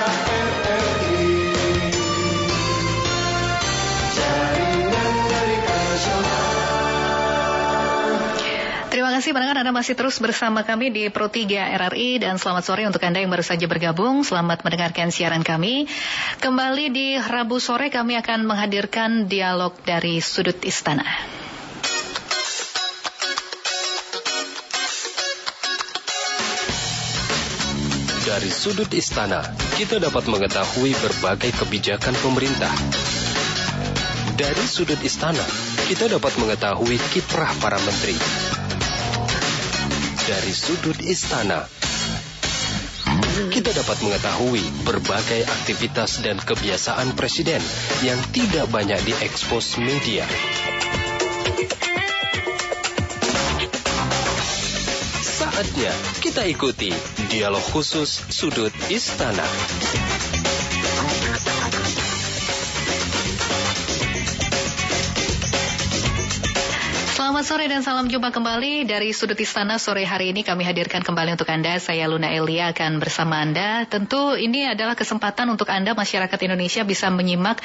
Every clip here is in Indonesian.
RRI, jaringan berita nasional. Terima kasih pendengar, Anda masih terus bersama kami di Pro 3 RRI dan selamat sore untuk Anda yang baru saja bergabung. Selamat mendengarkan siaran kami. Kembali di Rabu sore kami akan menghadirkan dialog dari sudut istana. Dari sudut istana, kita dapat mengetahui berbagai kebijakan pemerintah. Dari sudut istana, kita dapat mengetahui kiprah para menteri. Dari sudut istana, kita dapat mengetahui berbagai aktivitas dan kebiasaan presiden yang tidak banyak diekspos media. Saatnya kita ikuti dialog khusus Sudut Istana. Selamat sore dan salam jumpa kembali dari Sudut Istana. Sore hari ini kami hadirkan kembali untuk Anda. Saya Luna Elia akan bersama Anda. Tentu ini adalah kesempatan untuk Anda masyarakat Indonesia bisa menyimak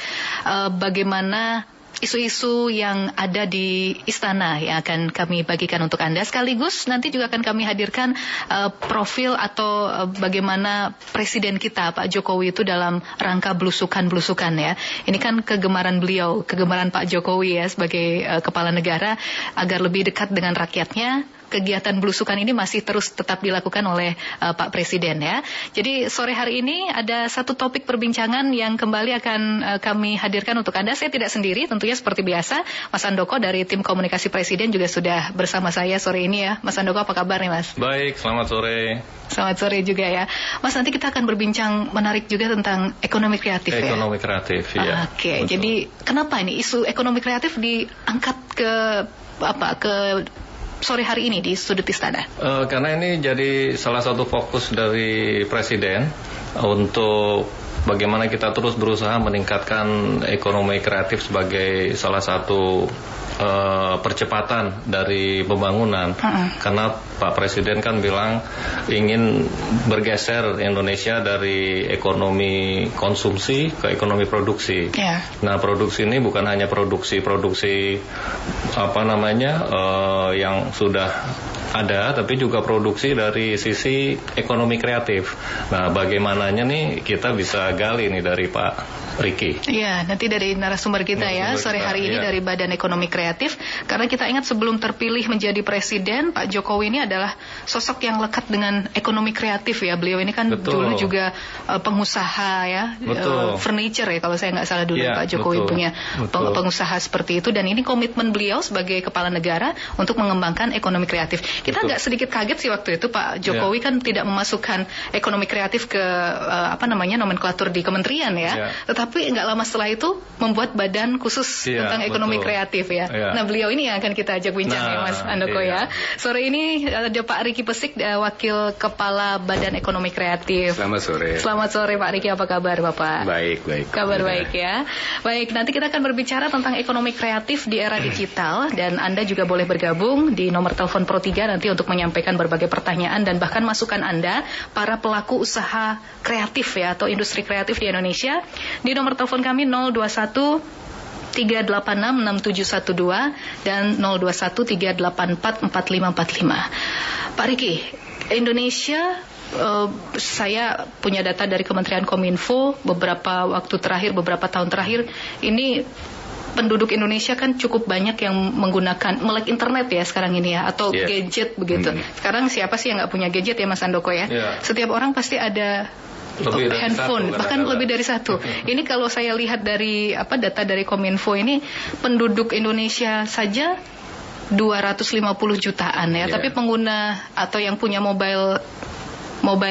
bagaimana isu-isu yang ada di istana yang akan kami bagikan untuk Anda. Sekaligus nanti juga akan kami hadirkan profil atau bagaimana presiden kita Pak Jokowi itu dalam rangka belusukan-belusukan ya. Ini kan kegemaran beliau, kegemaran Pak Jokowi ya sebagai kepala negara agar lebih dekat dengan rakyatnya. Kegiatan belusukan ini masih terus tetap dilakukan oleh Pak Presiden ya. Jadi sore hari ini ada satu topik perbincangan yang kembali akan kami hadirkan untuk Anda. Saya tidak sendiri, tentunya seperti biasa. Mas Andoko dari tim komunikasi Presiden juga sudah bersama saya sore ini ya. Mas Andoko, apa kabar nih Mas? Baik, selamat sore. Selamat sore juga ya. Mas, nanti kita akan berbincang menarik juga tentang ekonomi kreatif ya. Ekonomi kreatif ya. Oke, jadi kenapa ini isu ekonomi kreatif diangkat ke sore hari ini di Sudut Istana? Karena ini jadi salah satu fokus dari Presiden untuk bagaimana kita terus berusaha meningkatkan ekonomi kreatif sebagai salah satu percepatan dari pembangunan. Karena Pak Presiden kan bilang ingin bergeser Indonesia dari ekonomi konsumsi ke ekonomi produksi. Nah, produksi ini bukan hanya produksi yang sudah ada, tapi juga produksi dari sisi ekonomi kreatif. Nah, bagaimananya nih kita bisa gali nih dari Pak Riki. Iya, nanti dari narasumber kita sore hari ini dari Badan Ekonomi Kreatif. Karena kita ingat sebelum terpilih menjadi presiden, Pak Jokowi ini adalah sosok yang lekat dengan ekonomi kreatif ya. Beliau ini kan dulu juga pengusaha ya, furniture ya kalau saya nggak salah dulu Pak Jokowi punya pengusaha seperti itu. Dan ini komitmen beliau sebagai kepala negara untuk mengembangkan ekonomi kreatif. Kita nggak sedikit kaget sih waktu itu Pak Jokowi kan tidak memasukkan ekonomi kreatif ke nomenklatur di kementerian ya. Tapi nggak lama setelah itu membuat badan khusus tentang ekonomi kreatif ya. Nah, beliau ini yang akan kita ajak bincang ya Mas Andoko ya. Sore ini ada Pak Riki Pesik, Wakil Kepala Badan Ekonomi Kreatif. Selamat sore. Selamat sore Pak Riki, apa kabar Bapak? Baik. Kabar baik ya. Baik, nanti kita akan berbicara tentang ekonomi kreatif di era digital dan Anda juga boleh bergabung di nomor telepon Pro 3 nanti untuk menyampaikan berbagai pertanyaan dan bahkan masukan Anda, para pelaku usaha kreatif ya atau industri kreatif di Indonesia. Di nomor telepon kami 021 3866712 dan 021 384 4545. Pak Riki, Indonesia, saya punya data dari Kementerian Kominfo beberapa tahun terakhir ini penduduk Indonesia kan cukup banyak yang menggunakan melek internet ya sekarang ini ya, atau gadget begitu. Sekarang siapa sih yang nggak punya gadget ya Mas Andoko ya? Setiap orang pasti ada handphone, bahkan lebih dari satu. Ini kalau saya lihat dari data dari Kominfo ini, penduduk Indonesia saja 250 jutaan ya, tapi pengguna atau yang punya mobile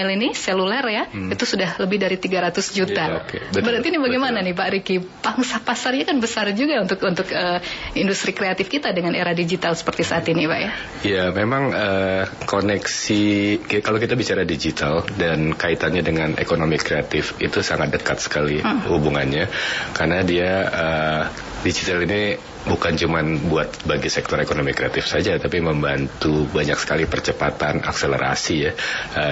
ini seluler ya, itu sudah lebih dari 300 juta. Berarti ini bagaimana nih Pak Riki? Pangsa pasarnya kan besar juga untuk industri kreatif kita dengan era digital seperti saat ini Pak ya. Ya, memang koneksi kalau kita bicara digital dan kaitannya dengan ekonomi kreatif itu sangat dekat sekali hubungannya, karena dia digital ini bukan cuman buat bagi sektor ekonomi kreatif saja, tapi membantu banyak sekali percepatan akselerasi ya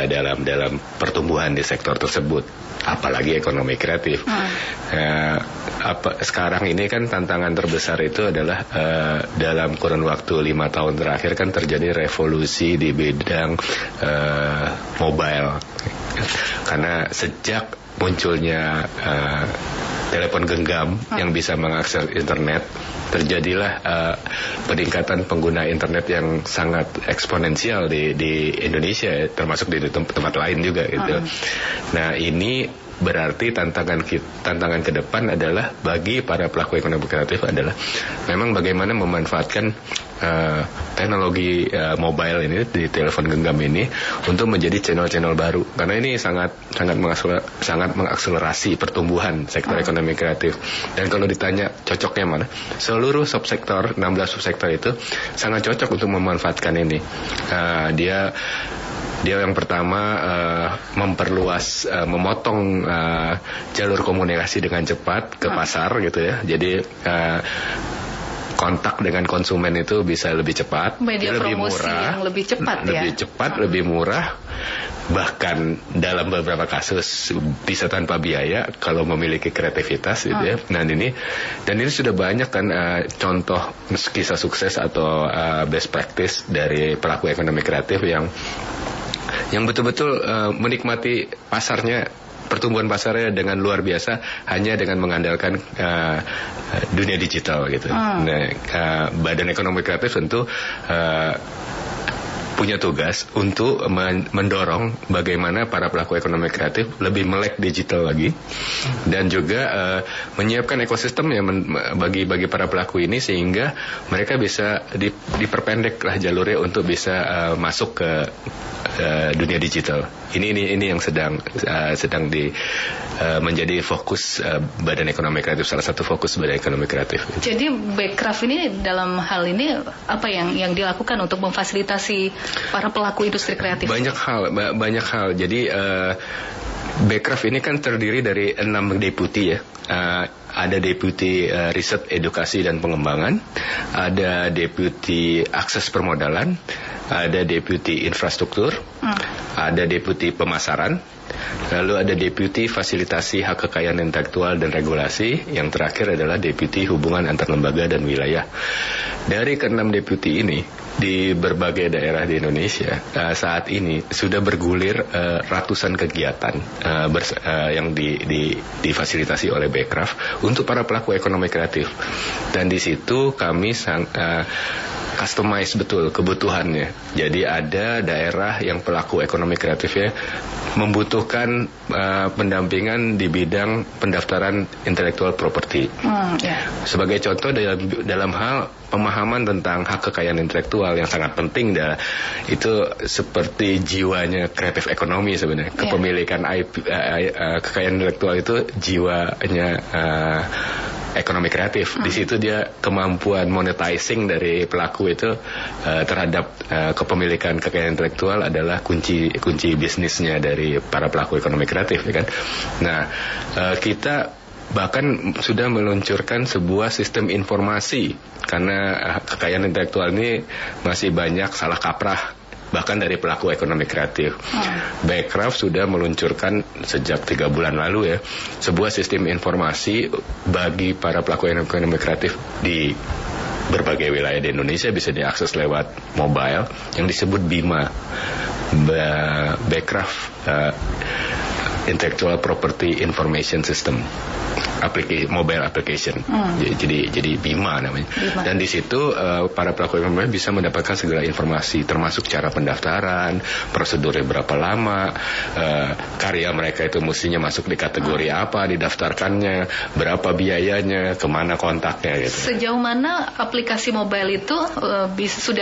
dalam pertumbuhan di sektor tersebut, apalagi ekonomi kreatif. Sekarang ini kan tantangan terbesar itu adalah dalam kurun waktu 5 tahun terakhir kan terjadi revolusi di bidang mobile, karena sejak munculnya telepon genggam yang bisa mengakses internet, terjadilah peningkatan pengguna internet yang sangat eksponensial di Indonesia, termasuk di tempat lain juga gitu. Nah, ini berarti tantangan ke depan adalah bagi para pelaku ekonomi kreatif adalah memang bagaimana memanfaatkan teknologi mobile ini di telepon genggam ini untuk menjadi channel-channel baru, karena ini sangat mengakselerasi pertumbuhan sektor ekonomi kreatif. Dan kalau ditanya cocoknya mana, seluruh subsektor 16 subsektor itu sangat cocok untuk memanfaatkan ini. Dia yang pertama memperluas, memotong jalur komunikasi dengan cepat ke pasar gitu ya. Jadi kontak dengan konsumen itu bisa lebih cepat, media lebih promosi murah, yang lebih cepat ya. Lebih cepat, lebih murah. Bahkan dalam beberapa kasus bisa tanpa biaya kalau memiliki kreativitas gitu ya. Nah ini sudah banyak kan contoh kisah sukses atau best practice dari pelaku ekonomi kreatif yang betul-betul menikmati pasarnya, pertumbuhan pasarnya dengan luar biasa hanya dengan mengandalkan dunia digital gitu. Nah, Badan Ekonomi Kreatif tentu punya tugas untuk mendorong bagaimana para pelaku ekonomi kreatif lebih melek digital lagi, dan juga menyiapkan ekosistem yang bagi para pelaku ini sehingga mereka bisa diperpendek lah jalurnya untuk bisa masuk ke dunia digital. Ini yang sedang menjadi fokus Badan Ekonomi Kreatif, salah satu fokus Badan Ekonomi Kreatif. Jadi Bekraf ini dalam hal ini apa yang dilakukan untuk memfasilitasi para pelaku industri kreatif? Banyak hal. Jadi Bekraf ini kan terdiri dari 6 deputi ya. Ada deputi riset, edukasi dan pengembangan, ada deputi akses permodalan, ada deputi infrastruktur, ada deputi pemasaran, lalu ada deputi fasilitasi hak kekayaan intelektual dan regulasi, yang terakhir adalah deputi hubungan antar lembaga dan wilayah. Dari ke-6 deputi ini di berbagai daerah di Indonesia saat ini sudah bergulir ratusan kegiatan yang difasilitasi oleh Bekraf untuk para pelaku ekonomi kreatif, dan di situ kami customize betul kebutuhannya. Jadi ada daerah yang pelaku ekonomi kreatifnya membutuhkan pendampingan di bidang pendaftaran intellectual property. Sebagai contoh dalam hal pemahaman tentang hak kekayaan intelektual yang sangat penting itu seperti jiwanya kreatif ekonomi sebenarnya. Kepemilikan kekayaan intelektual itu jiwanya ekonomi kreatif. Di situ dia kemampuan monetizing dari pelaku itu terhadap kepemilikan kekayaan intelektual adalah kunci bisnisnya dari para pelaku ekonomi kreatif, ya kan. Nah, kita bahkan sudah meluncurkan sebuah sistem informasi karena kekayaan intelektual ini masih banyak salah kaprah bahkan dari pelaku ekonomi kreatif. Bekraf sudah meluncurkan sejak 3 bulan lalu ya sebuah sistem informasi bagi para pelaku ekonomi kreatif di berbagai wilayah di Indonesia, bisa diakses lewat mobile yang disebut BIMA, Bekraf Intellectual Property Information System. Mobile application. Jadi BIMA namanya. Dan di situ para pelaku ekonomi bisa mendapatkan segala informasi, termasuk cara pendaftaran, prosedurnya berapa lama, karya mereka itu mestinya masuk di kategori apa, didaftarkannya, berapa biayanya, kemana kontaknya gitu. Sejauh mana aplikasi mobile itu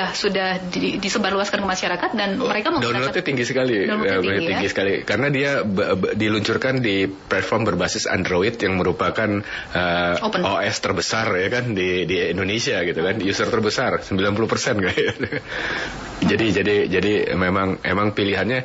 sudah disebarluaskan ke masyarakat dan mereka menggunakan? Downloadnya tinggi sekali, tinggi sekali, karena dia diluncurkan di platform berbasis Android yang merupakan OS terbesar ya kan di Indonesia gitu kan, user terbesar 90% kayaknya. Jadi memang pilihannya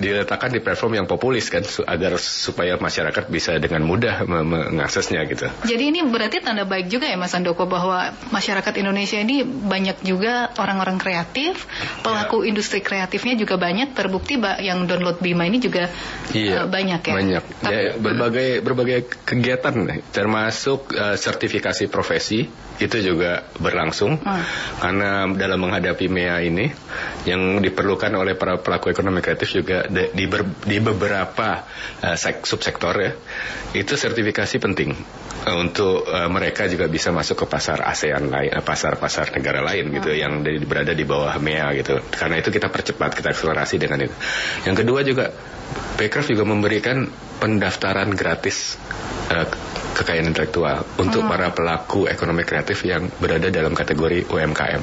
diletakkan di platform yang populis kan, agar supaya masyarakat bisa dengan mudah mengaksesnya gitu. Jadi ini berarti tanda baik juga ya Mas Handoko, bahwa masyarakat Indonesia ini banyak juga orang-orang kreatif, pelaku industri kreatifnya juga banyak, terbukti yang download Bima ini juga banyak ya. Banyak. Berbagai kegiatan termasuk sertifikasi profesi itu juga berlangsung karena dalam menghadapi MEA ini yang diperlukan oleh para pelaku ekonomi kreatif juga di beberapa subsektor ya, itu sertifikasi penting untuk mereka juga bisa masuk ke pasar ASEAN lain, pasar negara lain gitu yang berada di bawah MEA gitu. Karena itu kita percepat, kita akselerasi dengan itu. Yang kedua juga Pakraf juga memberikan pendaftaran gratis kekayaan intelektual untuk para pelaku ekonomi kreatif yang berada dalam kategori UMKM.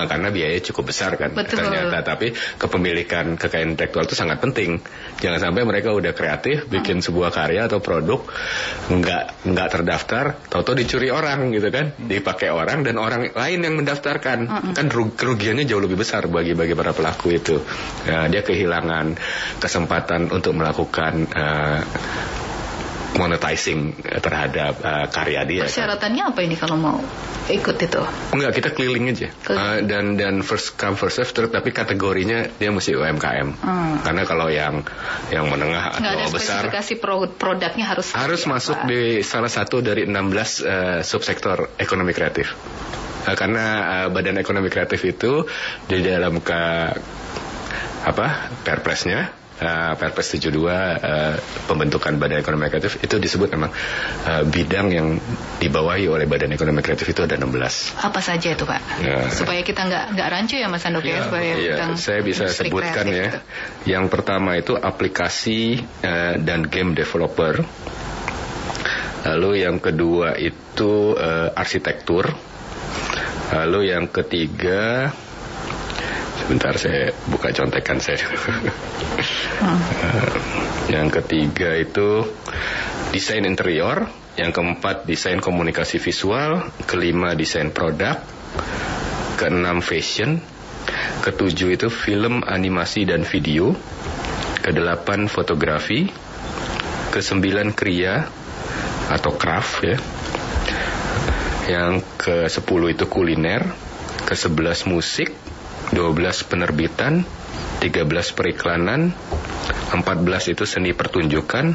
Karena biayanya cukup besar kan. Betul. Ternyata, tapi kepemilikan kekayaan intelektual itu sangat penting. Jangan sampai mereka udah kreatif bikin sebuah karya atau produk nggak terdaftar, tahu-tahu dicuri orang gitu kan, dipakai orang dan orang lain yang mendaftarkan. Kan kerugiannya jauh lebih besar bagi para pelaku itu. Dia kehilangan kesempatan untuk melakukan monetizing terhadap karya dia. Persyaratannya apa ini kalau mau ikut itu? Enggak, kita keliling aja. Dan first come first serve, tapi kategorinya dia mesti UMKM. Karena kalau yang menengah atau besar, spesifikasi produknya harus masuk di salah satu dari 16 subsektor ekonomi kreatif. Karena Badan Ekonomi Kreatif itu di dalam Perpresnya, Perpres 72 pembentukan Badan Ekonomi Kreatif itu disebut memang bidang yang dibawahi oleh Badan Ekonomi Kreatif itu ada 16. Apa saja itu Pak? Supaya kita nggak rancu ya Mas Handoko ya, supaya saya bisa sebutkan ya. Gitu. Yang pertama itu aplikasi dan game developer. Lalu yang kedua itu arsitektur. Lalu yang ketiga, sebentar saya buka contekan saya. Yang ketiga itu desain interior, yang keempat desain komunikasi visual, kelima desain produk, keenam fashion, ketujuh itu film, animasi dan video, kedelapan fotografi, kesembilan kriya atau craft ya, yang ke-10 itu kuliner, ke-11 musik, 12 penerbitan, 13 periklanan, 14 itu seni pertunjukan,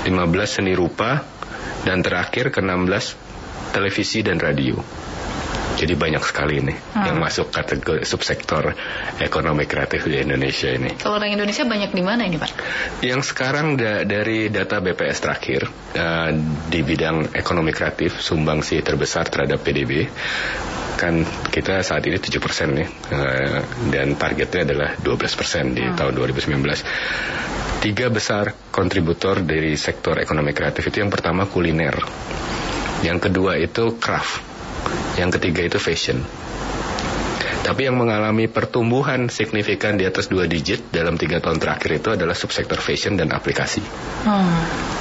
15 seni rupa, dan terakhir ke-16 televisi dan radio. Jadi banyak sekali nih yang masuk kategori subsektor ekonomi kreatif di Indonesia ini. Kalau orang Indonesia banyak di mana ini Pak? Yang sekarang dari data BPS terakhir di bidang ekonomi kreatif sumbangsi terbesar terhadap PDB kan kita saat ini 7% nih, dan targetnya adalah 12% di tahun 2019. 3 besar kontributor dari sektor ekonomi kreatif itu yang pertama kuliner, yang kedua itu craft, yang ketiga itu fashion. Tapi yang mengalami pertumbuhan signifikan di atas 2 digit dalam 3 tahun terakhir itu adalah subsektor fashion dan aplikasi.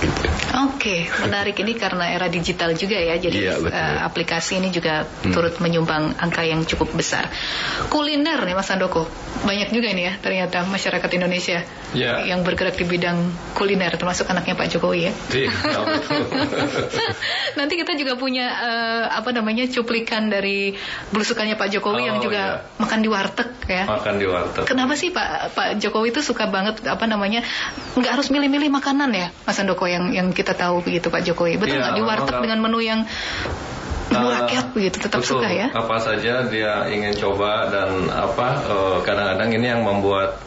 Gitu. Oke, menarik ini karena era digital juga ya. Jadi aplikasi ini juga turut menyumbang angka yang cukup besar. Kuliner nih Mas Handoko, banyak juga ini ya ternyata masyarakat Indonesia yang bergerak di bidang kuliner, termasuk anaknya Pak Jokowi ya. Nanti kita juga punya cuplikan dari belusukannya Pak Jokowi yang juga makan di warteg ya. Makan di warteg. Kenapa sih Pak Jokowi itu suka banget nggak harus milih-milih makanan ya Mas Handoko yang kita tahu begitu Pak Jokowi. Betul nggak di warteg dengan menu yang rakyat begitu tetap betul, suka ya? Apa saja dia ingin coba dan kadang-kadang ini yang membuat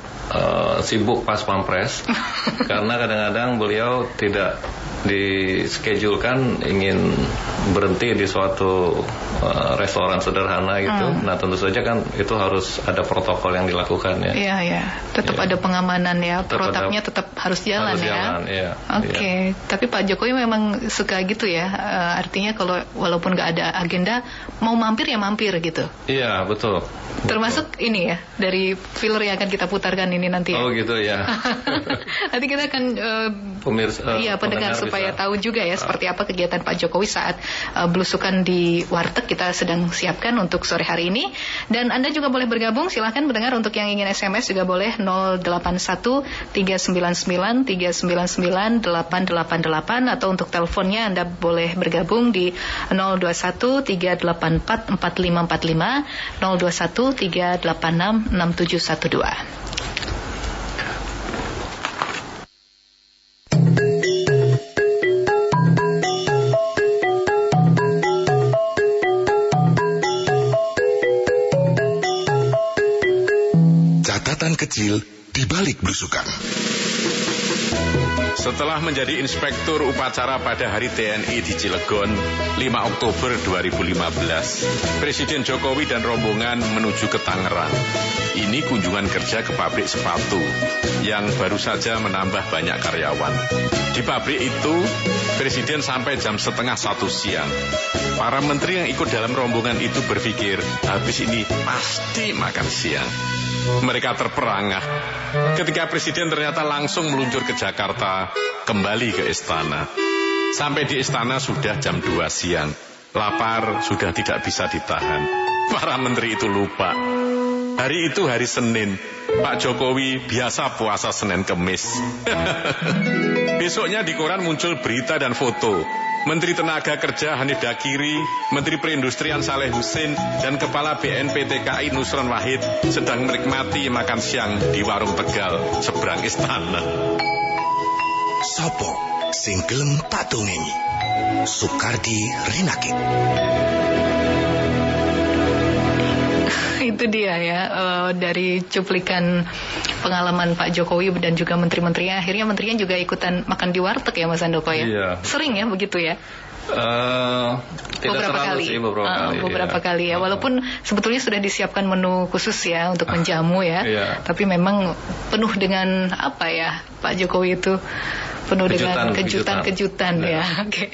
sibuk pas pampres karena kadang-kadang beliau tidak dischedulkan ingin berhenti di suatu restoran sederhana gitu. Nah tentu saja kan itu harus ada protokol yang dilakukan ya. Iya. Tetap ada pengamanan ya. Protapnya tetap harus jalan ya. Oke. Tapi Pak Jokowi memang suka gitu ya. Artinya kalau walaupun nggak ada agenda mau mampir ya mampir gitu. Iya betul. Termasuk ini ya dari filler yang akan kita putarkan ini nanti ya. Oh gitu ya. Nanti kita akan pendengar supaya supaya tahu juga ya seperti apa kegiatan Pak Jokowi saat belusukan di warteg kita sedang siapkan untuk sore hari ini. Dan Anda juga boleh bergabung, silahkan mendengar. Untuk yang ingin SMS juga boleh 081 399 399 888, atau untuk teleponnya Anda boleh bergabung di 021 384 4545, 021 386 6712. Catatan kecil di balik belusukan. Setelah menjadi inspektur upacara pada Hari TNI di Cilegon 5 Oktober 2015, Presiden Jokowi dan rombongan menuju ke Tangerang. Ini kunjungan kerja ke pabrik sepatu yang baru saja menambah banyak karyawan. Di pabrik itu, Presiden sampai jam 12:30 siang. Para menteri yang ikut dalam rombongan itu berpikir, habis ini pasti makan siang. Mereka terperangah ketika Presiden ternyata langsung meluncur ke Jakarta, kembali ke istana. Sampai di istana sudah jam 2 siang. Lapar sudah tidak bisa ditahan. Para menteri itu lupa. Hari itu hari Senin. Pak Jokowi biasa puasa Senin Kemis. Besoknya di koran muncul berita dan foto. Menteri Tenaga Kerja Hanif Dakiri, Menteri Perindustrian Saleh Husin, dan Kepala BNPTKI Nusron Wahid sedang menikmati makan siang di warung Tegal seberang istana. Sopo sing gelem tak dongengi. Soekardi Rinakit. Itu dia ya, dari cuplikan pengalaman Pak Jokowi dan juga menteri-menterinya. Akhirnya menterinya juga ikutan makan di warteg ya Mas Andoko ya? Iya. Sering ya begitu ya? Beberapa kali ya. Walaupun sebetulnya sudah disiapkan menu khusus ya untuk menjamu ya. Iya. Tapi memang penuh dengan apa ya, Pak Jokowi itu penuh dengan kejutan-kejutan ya. Oke.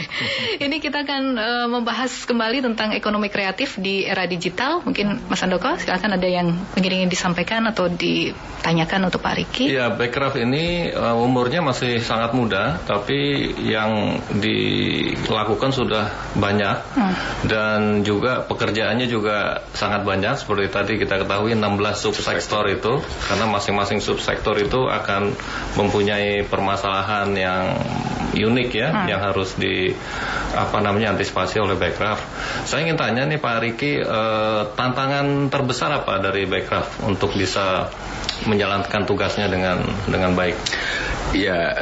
Ini kita akan membahas kembali tentang ekonomi kreatif di era digital. Mungkin Mas Andoko silakan, ada yang ingin disampaikan atau ditanyakan untuk Pak Riki. Iya, Bekraf ini umurnya masih sangat muda, tapi yang dilakukan sudah banyak dan juga pekerjaannya juga sangat banyak. Seperti tadi kita ketahui 16 subsektor itu, karena masing-masing subsektor itu akan mempunyai permasalahan yang unik ya, yang harus antisipasi oleh Bekraf. Saya ingin tanya nih Pak Riki, tantangan terbesar apa dari Bekraf untuk bisa menjalankan tugasnya dengan baik? Ya,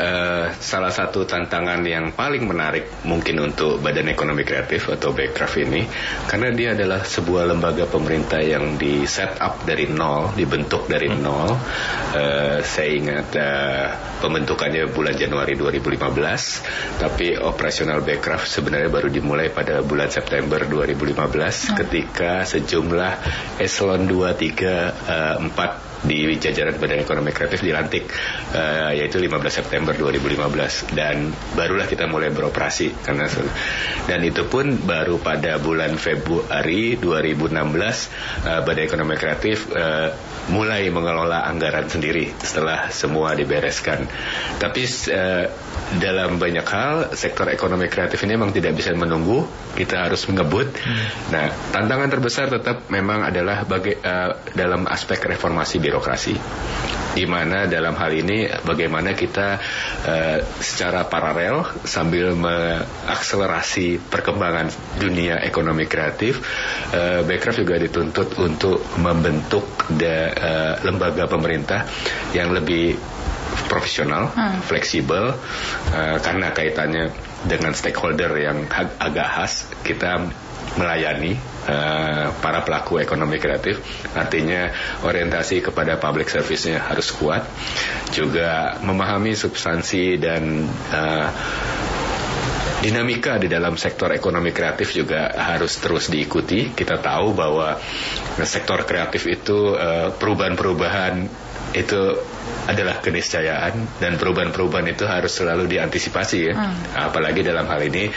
salah satu tantangan yang paling menarik mungkin untuk Badan Ekonomi Kreatif atau Bekraf ini, karena dia adalah sebuah lembaga pemerintah yang di set up dari nol, dibentuk dari nol. Saya ingat pembentukannya bulan Januari 2015, tapi operasional Bekraf sebenarnya baru dimulai pada bulan September 2015 ketika sejumlah eselon 2, 3, 4 di jajaran Badan Ekonomi Kreatif dilantik, yaitu 15 September 2015, dan barulah kita mulai beroperasi dan itu pun baru pada bulan Februari 2016 Badan Ekonomi Kreatif mulai mengelola anggaran sendiri setelah semua dibereskan. Tapi dalam banyak hal sektor ekonomi kreatif ini memang tidak bisa menunggu, kita harus mengebut. Nah, tantangan terbesar tetap memang adalah dalam aspek reformasi birokrasi, di mana dalam hal ini bagaimana kita secara paralel sambil mengakselerasi perkembangan dunia ekonomi kreatif, Bekraf juga dituntut untuk membentuk lembaga pemerintah yang lebih profesional, fleksibel, karena kaitannya dengan stakeholder yang agak khas. Kita melayani para pelaku ekonomi kreatif, artinya orientasi kepada public service-nya harus kuat, juga memahami substansi dan dinamika di dalam sektor ekonomi kreatif juga harus terus diikuti. Kita tahu bahwa sektor kreatif itu perubahan-perubahan itu adalah keniscayaan, dan perubahan-perubahan itu harus selalu diantisipasi ya. Apalagi dalam hal ini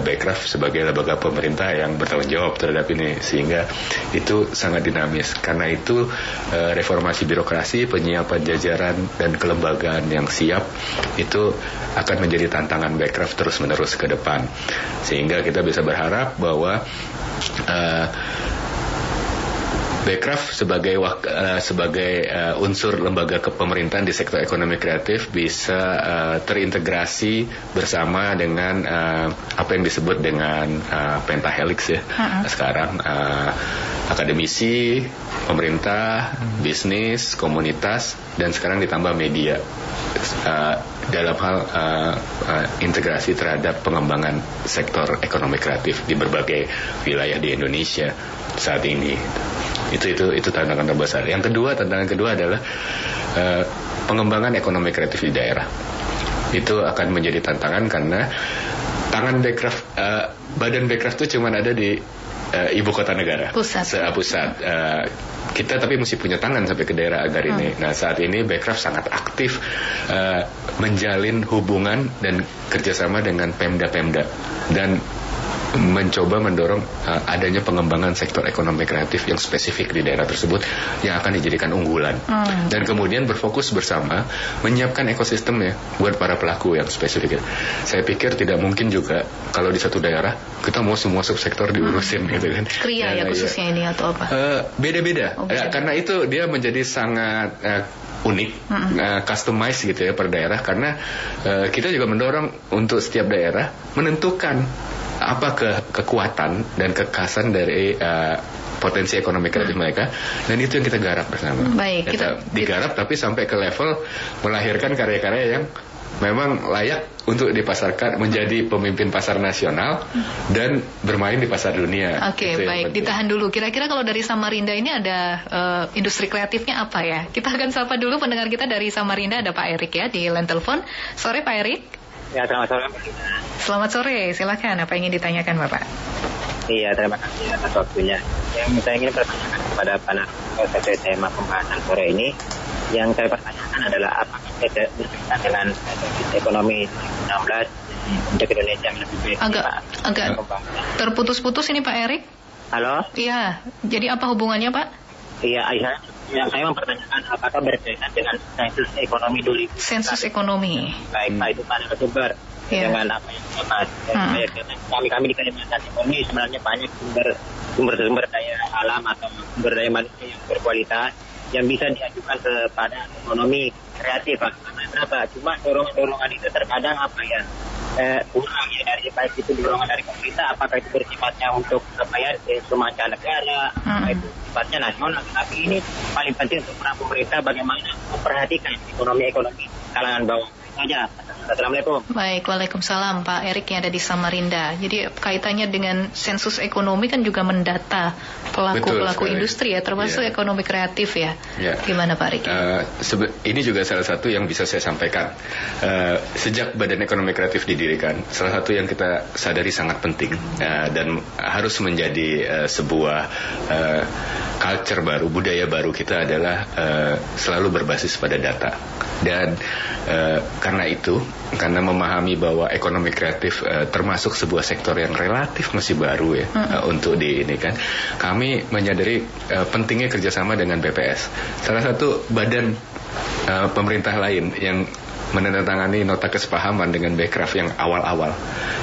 Bekraf sebagai lembaga pemerintah yang bertanggung jawab terhadap ini, sehingga itu sangat dinamis. Karena itu reformasi birokrasi, penyiapan jajaran dan kelembagaan yang siap itu akan menjadi tantangan Bekraf terus-menerus ke depan. Sehingga kita bisa berharap bahwa Bekraf sebagai unsur lembaga kepemerintahan di sektor ekonomi kreatif bisa terintegrasi bersama dengan apa yang disebut dengan pentahelix ya. Sekarang akademisi, pemerintah, bisnis, komunitas, dan sekarang ditambah media dalam hal integrasi terhadap pengembangan sektor ekonomi kreatif di berbagai wilayah di Indonesia saat ini. Itu tantangan terbesar. Tantangan kedua adalah pengembangan ekonomi kreatif di daerah. Itu akan menjadi tantangan karena tangan Bekraf, badan Bekraf itu cuma ada di ibu kota negara, pusat. Kita tapi mesti punya tangan sampai ke daerah agar ini. Nah, saat ini Bekraf sangat aktif menjalin hubungan dan kerjasama dengan Pemda-Pemda dan mencoba mendorong adanya pengembangan sektor ekonomi kreatif yang spesifik di daerah tersebut yang akan dijadikan unggulan. Dan kemudian berfokus bersama menyiapkan ekosistemnya buat para pelaku yang spesifik. Saya pikir tidak mungkin juga kalau di satu daerah kita mau semua subsektor diurusin gitu kan. Kria ya khususnya ini atau apa? Beda-beda. Karena itu dia menjadi sangat unik, customized gitu ya per daerah, karena kita juga mendorong untuk setiap daerah menentukan apa kekuatan dan kekhasan dari potensi ekonomi kreatif mereka, dan itu yang kita garap bersama. Baik, kita digarap tapi sampai ke level melahirkan karya-karya yang memang layak untuk dipasarkan, menjadi pemimpin pasar nasional dan bermain di pasar dunia. Oke, baik, ditahan dulu. Kira-kira kalau dari Samarinda ini ada industri kreatifnya apa ya? Kita akan sapa dulu pendengar kita dari Samarinda, ada Pak Erik ya di line telepon. Sore Pak Erik. Ya, selamat sore. Selamat sore, silakan. Apa yang ingin ditanyakan Bapak? Iya, terima kasih atas waktunya. Yang saya ingin pertanyakan kepada panel terkait tema pembahasan sore ini, yang saya pertanyakan adalah apakah berkaitan dengan ekonomi 2016 untuk Indonesia yang lebih baik? Agak terputus-putus ini Pak Erik. Halo? Iya, jadi apa hubungannya Pak? Iya, yang saya mempertanyakan apakah berkaitan dengan sensus ekonomi dulu. Sensus ekonomi. Baik, Pak, itu pada sumber dengan apa yang kita bahas. Kami di Kalimantan Timur ini sebenarnya banyak sumber daya alam atau sumber daya manusia yang berkualitas yang bisa diajukan kepada ekonomi kreatif. Kenapa? Cuma dorongan itu terkadang apa ya kurang ya, dari baik itu dorongan dari pemerintah, apakah itu bersifatnya untuk semacam negara, apakah itu sifatnya nasional. Tapi ini paling penting untuk pemerintah bagaimana memperhatikan ekonomi kalangan bawah saja. Assalamualaikum. Baik, waalaikumsalam Pak Erik yang ada di Samarinda. Jadi kaitannya dengan sensus ekonomi kan juga mendata pelaku industri ya, termasuk ekonomi kreatif ya. Gimana Pak Erik? Ini juga salah satu yang bisa saya sampaikan. Sejak Badan Ekonomi Kreatif didirikan, salah satu yang kita sadari sangat penting dan harus menjadi sebuah culture baru, budaya baru kita adalah selalu berbasis pada data. Dan karena memahami bahwa ekonomi kreatif termasuk sebuah sektor yang relatif masih baru ya untuk di ini kan, kami menyadari pentingnya kerjasama dengan BPS. Salah satu badan pemerintah lain yang menandatangani nota kesepahaman dengan Bekraf yang awal-awal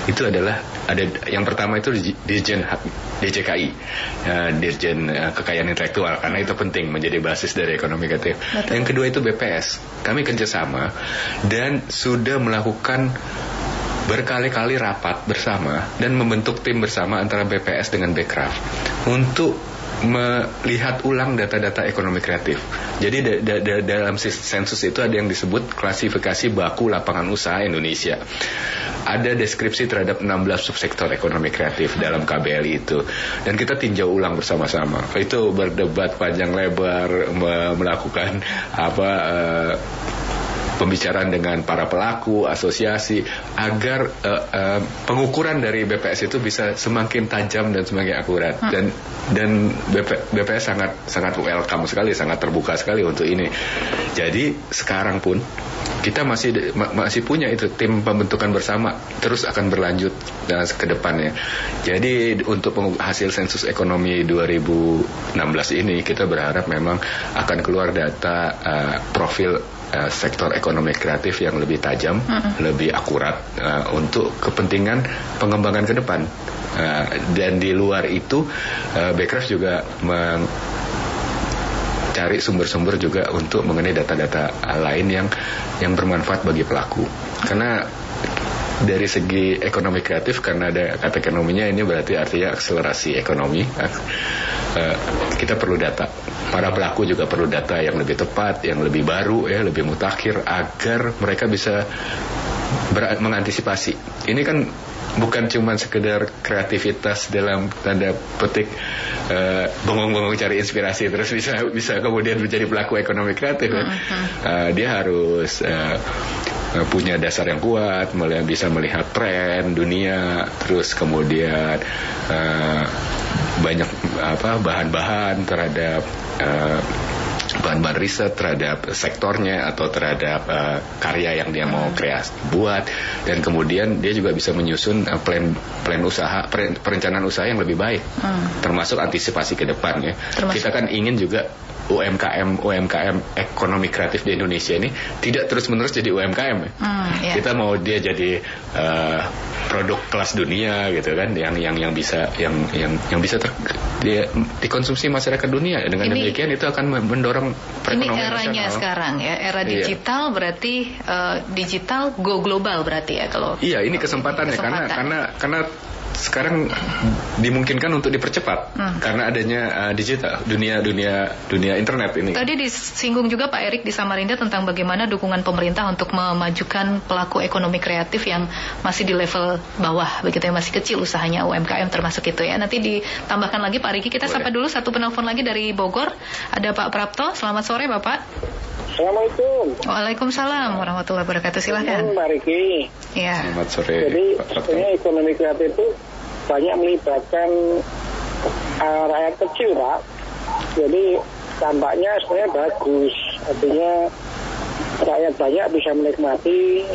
itu adalah yang pertama itu Dirjen DJKI, Dirjen Kekayaan Intelektual, karena itu penting menjadi basis dari ekonomi kreatif. Yang kedua itu BPS. Kami kerjasama dan sudah melakukan berkali-kali rapat bersama dan membentuk tim bersama antara BPS dengan Bekraf untuk melihat ulang data-data ekonomi kreatif. Jadi dalam sensus itu ada yang disebut klasifikasi baku lapangan usaha Indonesia. Ada deskripsi terhadap 16 subsektor ekonomi kreatif dalam KBLI itu. Dan kita tinjau ulang bersama-sama. Itu berdebat panjang lebar, melakukan pembicaraan dengan para pelaku, asosiasi, agar pengukuran dari BPS itu bisa semakin tajam dan semakin akurat. Dan BPS sangat welcome sekali, sangat terbuka sekali untuk ini. Jadi sekarang pun kita masih punya itu tim pembentukan bersama, terus akan berlanjut ke depannya. Jadi untuk hasil sensus ekonomi 2016 ini kita berharap memang akan keluar data profil sektor ekonomi kreatif yang lebih tajam, lebih akurat untuk kepentingan pengembangan ke depan. Dan di luar itu Bekraf juga cari sumber-sumber juga untuk mengenai data-data lain yang bermanfaat bagi pelaku. Karena dari segi ekonomi kreatif, karena ada kata ekonominya, ini berarti artinya akselerasi ekonomi. Kita perlu data. Para pelaku juga perlu data yang lebih tepat, yang lebih baru, lebih mutakhir, agar mereka bisa mengantisipasi. Ini kan bukan cuma sekedar kreativitas dalam tanda petik bengong-bengong cari inspirasi terus bisa kemudian menjadi pelaku ekonomi kreatif. Dia harus punya dasar yang kuat, bisa melihat tren dunia, terus kemudian banyak bahan-bahan terhadap bahan-bahan riset terhadap sektornya atau terhadap karya yang dia mau buat, dan kemudian dia juga bisa menyusun plan usaha, perencanaan usaha yang lebih baik, termasuk antisipasi ke depannya. Kita kan ingin juga UMKM ekonomi kreatif di Indonesia ini tidak terus-menerus jadi UMKM. Kita mau dia jadi produk kelas dunia gitu kan, yang bisa dikonsumsi masyarakat dunia. Dengan demikian itu akan mendorong perekonomian nasional. Ini eranya sekarang ya, era digital. Berarti digital go global berarti ya kalau. Iya, ini kesempatannya karena sekarang dimungkinkan untuk dipercepat karena adanya digital, dunia internet ini. Tadi disinggung juga Pak Erik di Samarinda tentang bagaimana dukungan pemerintah untuk memajukan pelaku ekonomi kreatif yang masih di level bawah, begitu ya, masih kecil usahanya, UMKM termasuk itu ya. Nanti ditambahkan lagi Pak Riki. Kita sapa dulu satu penelpon lagi dari Bogor. Ada Pak Prapto. Selamat sore Bapak. Assalamualaikum. Waalaikumsalam warahmatullahi wabarakatuh. Silakan. Mbak Riki. Ya. Selamat sore. Jadi sebenarnya ekonomi kreatif itu banyak melibatkan rakyat kecil, Pak. Jadi dampaknya sebenarnya bagus. Artinya rakyat banyak bisa menikmati,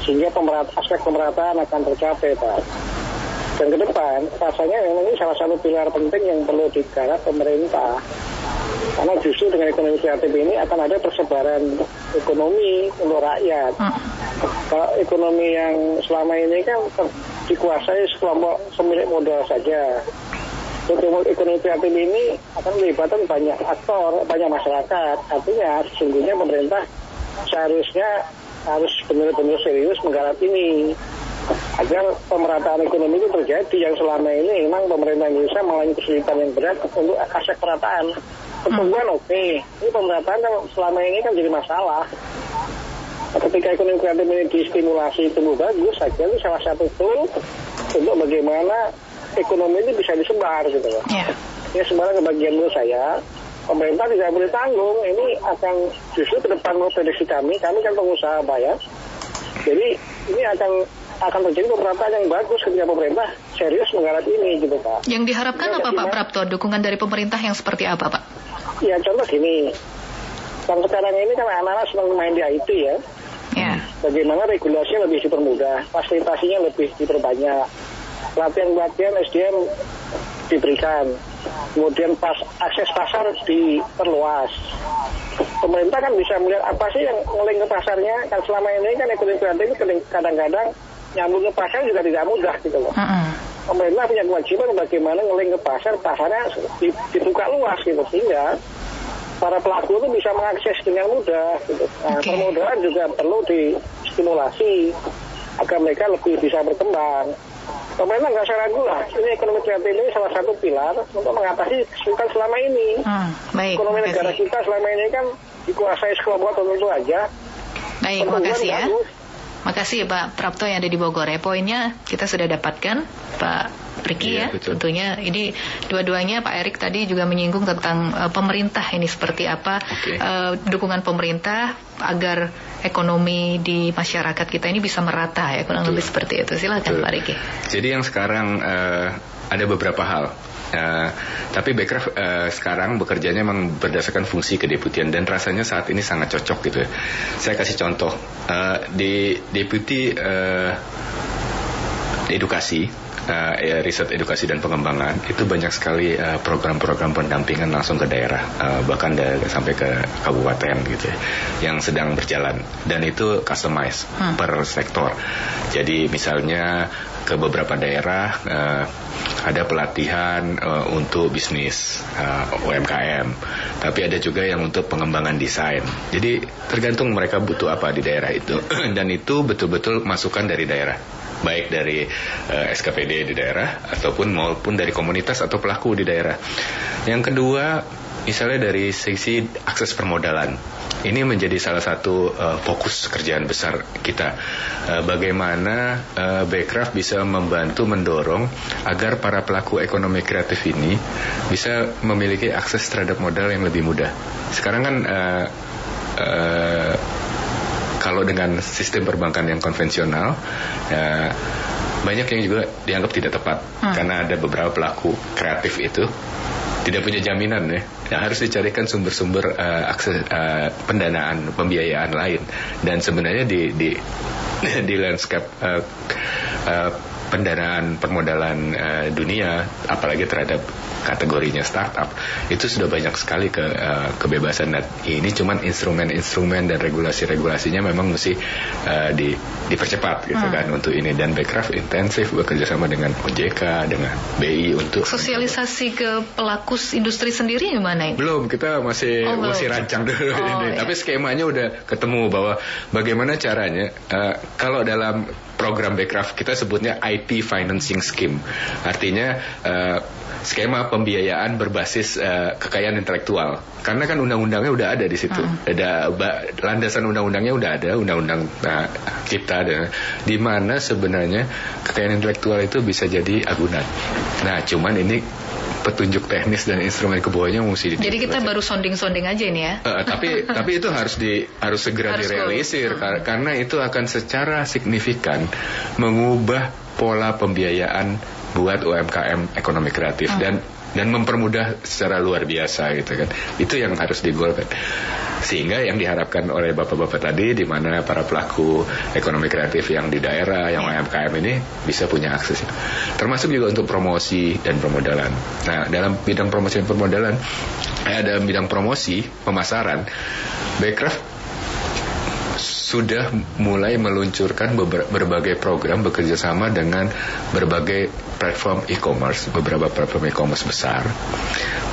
sehingga aspek pemerataan akan tercapai, Pak. Dan ke depan rasanya memang ini salah satu pilar penting yang perlu digarap pemerintah. Karena justru dengan ekonomi kreatif ini akan ada persebaran ekonomi untuk rakyat. Kalau ekonomi yang selama ini kan dikuasai sekelompok pemilik modal saja. Untuk ekonomi kreatif ini akan melibatkan banyak aktor, banyak masyarakat. Artinya sesungguhnya pemerintah seharusnya harus benar-benar serius menggarap ini agar pemerataan ekonomi itu terjadi. Yang selama ini memang pemerintah Indonesia mengalami kesulitan yang berat untuk aspek pemerataan. Pertumbuhan oke, ini pemerataan kan selama ini kan jadi masalah. Ketika ekonomi kreatif ini distimulasi tumbuh bagus, saya kira itu salah satu tool untuk bagaimana ekonomi ini bisa disebar gitu loh. Ya sebenarnya bagian menurut saya pemerintah tidak boleh tanggung. Ini akan justru ke depan prediksi kami kan pengusaha bayar. Jadi ini akan terjadi pemerataan yang bagus ketika pemerintah serius menggarap ini gitu Pak. Yang diharapkan apa Pak Prapto? Dukungan dari pemerintah yang seperti apa Pak? Ya contoh gini, kan sekarang ini kan anak-anak sedang main di IT ya. Bagaimana regulasinya lebih dipermudah, fasilitasinya lebih diperbanyak, pelatihan SDM diberikan, kemudian akses pasar diperluas. Pemerintah kan bisa melihat apa sih yang ngeling ke pasarnya. Kan selama ini kan ekonomi kreatif ini kadang-kadang nyambung ke pasar juga tidak mudah gitu loh. Pemerintah punya kewajiban bagaimana ngeling ke pasarnya dibuka luas gitu, sehingga para pelaku itu bisa mengakses dengan mudah gitu. Nah, permodalan juga perlu distimulasi agar mereka lebih bisa berkembang. Pemerintah nggak usah ragu lah, ini ekonomi kreatif ini salah satu pilar untuk mengatasi kesulitan selama ini. Ekonomi negara kita selama ini kan dikuasai sekelompok tertentu aja. Baik, makasih ya. Makasih Pak Prapto yang ada di Bogor ya. Poinnya kita sudah dapatkan Pak Ricky Iya, ya. betul. Tentunya ini dua-duanya Pak Erik tadi juga menyinggung tentang pemerintah ini seperti apa dukungan pemerintah agar ekonomi di masyarakat kita ini bisa merata ya, kurang lebih seperti itu. Silakan Pak Ricky. Jadi yang sekarang ada beberapa hal. Tapi Bekraf sekarang bekerjanya memang berdasarkan fungsi kedeputian dan rasanya saat ini sangat cocok gitu ya. Saya kasih contoh di deputi edukasi, riset edukasi dan pengembangan itu banyak sekali program-program pendampingan langsung ke daerah, bahkan sampai ke kabupaten gitu ya, yang sedang berjalan dan itu customized per sektor. Jadi misalnya ke beberapa daerah ada pelatihan untuk bisnis UMKM, tapi ada juga yang untuk pengembangan desain. Jadi tergantung mereka butuh apa di daerah itu dan itu betul-betul masukan dari daerah, baik dari SKPD di daerah maupun dari komunitas atau pelaku di daerah. Yang kedua, misalnya dari sisi akses permodalan. Ini menjadi salah satu fokus kerjaan besar kita. Bagaimana Bekraf bisa membantu mendorong agar para pelaku ekonomi kreatif ini bisa memiliki akses terhadap modal yang lebih mudah. Sekarang kan kalau dengan sistem perbankan yang konvensional, banyak yang juga dianggap tidak tepat karena ada beberapa pelaku kreatif itu tidak punya jaminan ya. Harus dicarikan sumber-sumber akses pendanaan, pembiayaan lain. Dan sebenarnya di landscape pendanaan permodalan dunia, apalagi terhadap kategorinya startup, itu sudah banyak sekali kebebasan. Dan ini cuman instrumen-instrumen dan regulasi-regulasinya memang mesti dipercepat gitu kan untuk ini. Dan Bekraf intensif bekerja sama dengan OJK, dengan BI untuk sosialisasi ke pelaku industri sendiri gimana ini? Belum, kita masih rancang dulu ini. Tapi skemanya udah ketemu bahwa bagaimana caranya kalau dalam program Bekraf kita sebutnya IP Financing Scheme. Artinya skema pembiayaan berbasis kekayaan intelektual. Karena kan undang-undangnya udah ada di situ. Ada landasan undang-undangnya udah ada, undang-undang cipta di mana sebenarnya kekayaan intelektual itu bisa jadi agunan. Nah, cuman ini petunjuk teknis dan instrumen kebawahnya mesti Jadi kita baru sonding-sonding aja ini ya. Tapi itu harus segera direalisir karena itu akan secara signifikan mengubah pola pembiayaan buat UMKM ekonomi kreatif dan mempermudah secara luar biasa gitu kan. Itu yang harus digolkan. Sehingga yang diharapkan oleh bapak-bapak tadi, di mana para pelaku ekonomi kreatif yang di daerah, yang UMKM ini bisa punya akses. Termasuk juga untuk promosi dan permodalan. Nah, dalam bidang promosi dan permodalan, dalam bidang promosi, pemasaran, Bekraf sudah mulai meluncurkan berbagai program bekerja sama dengan berbagai platform e-commerce, beberapa platform e-commerce besar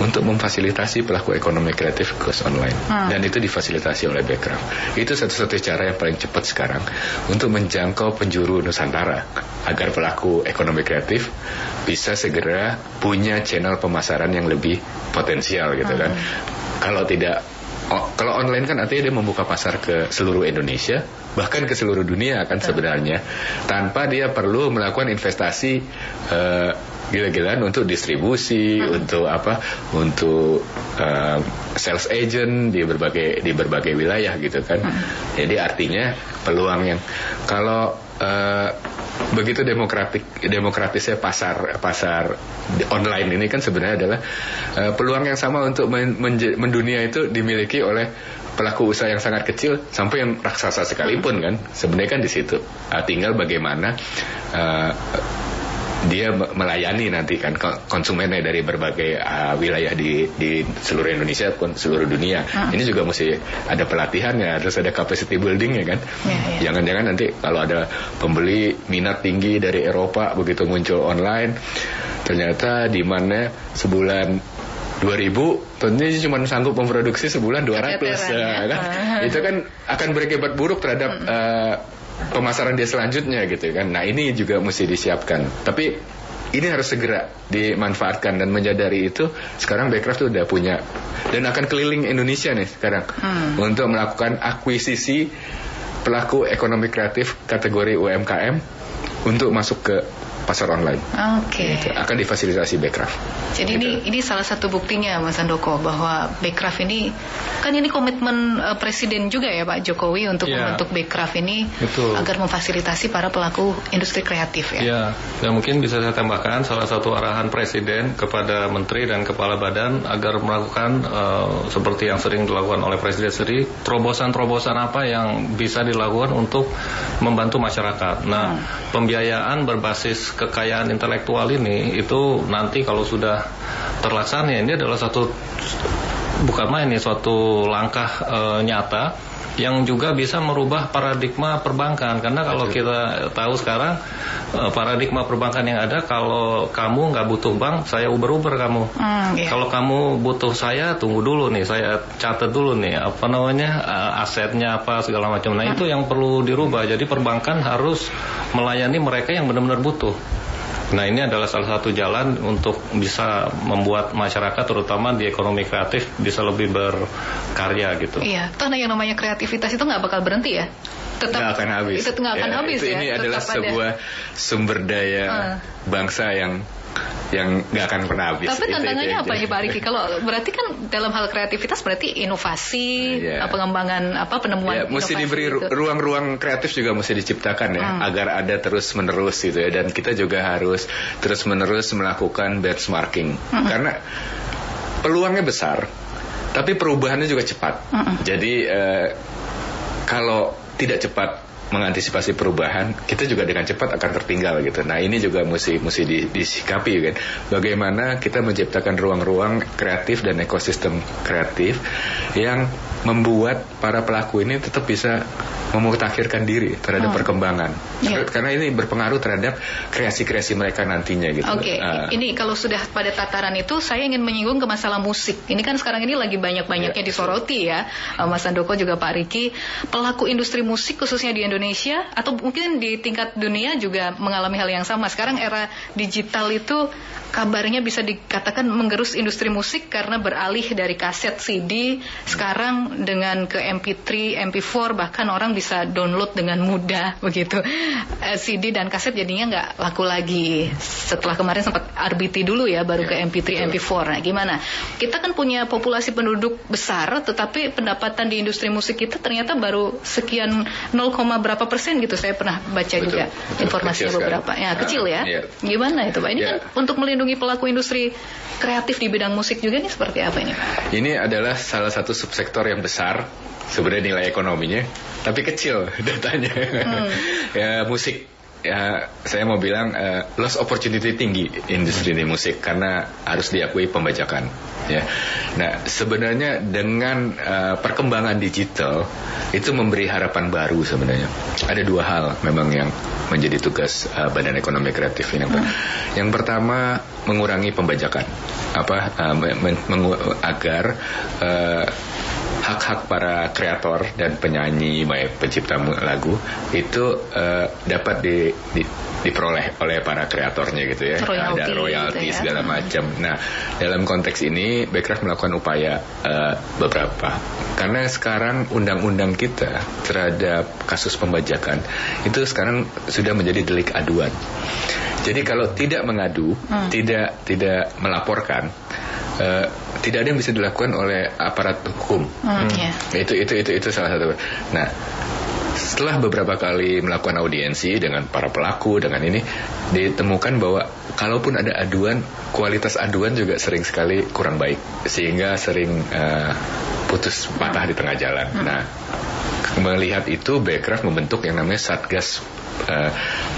untuk memfasilitasi pelaku ekonomi kreatif kurs online. Dan itu difasilitasi oleh Bekraf. Itu satu-satunya cara yang paling cepat sekarang untuk menjangkau penjuru Nusantara agar pelaku ekonomi kreatif bisa segera punya channel pemasaran yang lebih potensial gitu kan. Kalau online kan artinya dia membuka pasar ke seluruh Indonesia, bahkan ke seluruh dunia kan sebenarnya, tanpa dia perlu melakukan investasi gila-gilaan untuk distribusi, untuk sales agent di berbagai wilayah gitu kan. Jadi artinya peluang yang kalau begitu demokratisnya pasar online ini kan sebenarnya adalah peluang yang sama untuk mendunia itu dimiliki oleh pelaku usaha yang sangat kecil sampai yang raksasa sekalipun kan. Sebenarnya kan di situ. Tinggal bagaimana dia melayani nanti kan konsumennya dari berbagai wilayah di seluruh Indonesia pun seluruh dunia. Ini juga mesti ada pelatihannya, terus ada capacity buildingnya kan. Jangan-jangan nanti kalau ada pembeli minat tinggi dari Eropa begitu muncul online, ternyata di mana sebulan 2.000 tentunya cuma sanggup memproduksi sebulan 200 kan. Itu kan akan berakibat buruk terhadap pemasaran dia selanjutnya gitu kan. Nah, ini juga mesti disiapkan. Tapi ini harus segera dimanfaatkan dan menyadari itu. Sekarang Bekraf tuh udah punya dan akan keliling Indonesia nih sekarang untuk melakukan akuisisi pelaku ekonomi kreatif kategori UMKM untuk masuk ke pasar online. Oke. Gitu. Akan difasilitasi Bekraf. Jadi gitu. ini salah satu buktinya Mas Handoko bahwa Bekraf ini kan ini komitmen Presiden juga ya Pak Jokowi untuk membentuk Bekraf ini. Betul. Agar memfasilitasi para pelaku industri kreatif ya. Ya, dan mungkin bisa saya tambahkan salah satu arahan Presiden kepada Menteri dan Kepala Badan agar melakukan seperti yang sering dilakukan oleh Presiden sendiri, terobosan-terobosan apa yang bisa dilakukan untuk membantu masyarakat. Nah, pembiayaan berbasis kekayaan intelektual ini itu nanti kalau sudah terlaksana, ini adalah bukan main, ini suatu langkah nyata yang juga bisa merubah paradigma perbankan. Karena kalau kita tahu sekarang paradigma perbankan yang ada, kalau kamu nggak butuh bank, saya uber kamu. Kalau kamu butuh saya, tunggu dulu nih, saya catat dulu nih asetnya apa segala macam. Nah itu yang perlu dirubah. Jadi perbankan harus melayani mereka yang benar-benar butuh. Nah ini adalah salah satu jalan untuk bisa membuat masyarakat terutama di ekonomi kreatif bisa lebih berkarya gitu. Iya, karena yang namanya kreativitas itu nggak bakal berhenti ya. Tetap nggak akan habis. Itu nggak akan habis ya. Ini adalah sebuah sumber daya bangsa yang nggak akan pernah habis. Tapi tantangannya apa nih Pak Riki? Kalau berarti kan dalam hal kreativitas berarti inovasi, pengembangan penemuan mesti inovasi diberi ruang-ruang kreatif juga mesti diciptakan ya, agar ada terus-menerus gitu ya. Dan kita juga harus terus-menerus melakukan benchmarking. Karena peluangnya besar, tapi perubahannya juga cepat. Jadi kalau tidak cepat mengantisipasi perubahan, kita juga dengan cepat akan tertinggal gitu. Nah ini juga mesti disikapi kan. Bagaimana kita menciptakan ruang-ruang kreatif dan ekosistem kreatif yang membuat para pelaku ini tetap bisa memutakhirkan diri terhadap perkembangan. Karena ini berpengaruh terhadap kreasi-kreasi mereka nantinya gitu. Oke, ini kalau sudah pada tataran itu, saya ingin menyinggung ke masalah musik. Ini kan sekarang ini lagi banyak-banyaknya disoroti ya, Mas Handoko juga Pak Riki. Pelaku industri musik khususnya di Indonesia atau mungkin di tingkat dunia juga mengalami hal yang sama. Sekarang era digital itu kabarnya bisa dikatakan menggerus industri musik karena beralih dari kaset CD sekarang dengan ke MP3, MP4, bahkan orang bisa download dengan mudah begitu. CD dan kaset jadinya nggak laku lagi. Setelah kemarin sempat RBT dulu ya, baru ke MP3, MP4. Nah gimana? Kita kan punya populasi penduduk besar, tetapi pendapatan di industri musik kita ternyata baru sekian 0, berapa persen gitu. Saya pernah baca juga informasinya beberapa. Ya kecil ya. Gimana itu Pak? Ini kan untuk melindungi pelaku industri kreatif di bidang musik juga nih seperti apa ini Pak? Ini adalah salah satu subsektor yang besar sebenarnya nilai ekonominya, tapi kecil datanya. Ya musik, ya saya mau bilang loss opportunity tinggi industri ini musik karena harus diakui pembajakan. Ya, nah sebenarnya dengan perkembangan digital itu memberi harapan baru sebenarnya. Ada dua hal memang yang menjadi tugas Badan Ekonomi Kreatif ini. Yang pertama mengurangi pembajakan, agar hak-hak para kreator dan penyanyi, pencipta lagu itu dapat diperoleh oleh para kreatornya gitu ya. Ada royalti gitu ya, segala macam. Nah, dalam konteks ini Bekraf melakukan upaya beberapa. Karena sekarang undang-undang kita terhadap kasus pembajakan itu sekarang sudah menjadi delik aduan. Jadi kalau tidak mengadu, tidak melaporkan, tidak ada yang bisa dilakukan oleh aparat hukum. Itu salah satu. Nah, setelah beberapa kali melakukan audiensi dengan para pelaku, dengan ini ditemukan bahwa kalaupun ada aduan, kualitas aduan juga sering sekali kurang baik, sehingga sering putus patah di tengah jalan. Nah, melihat itu Bekraf membentuk yang namanya Satgas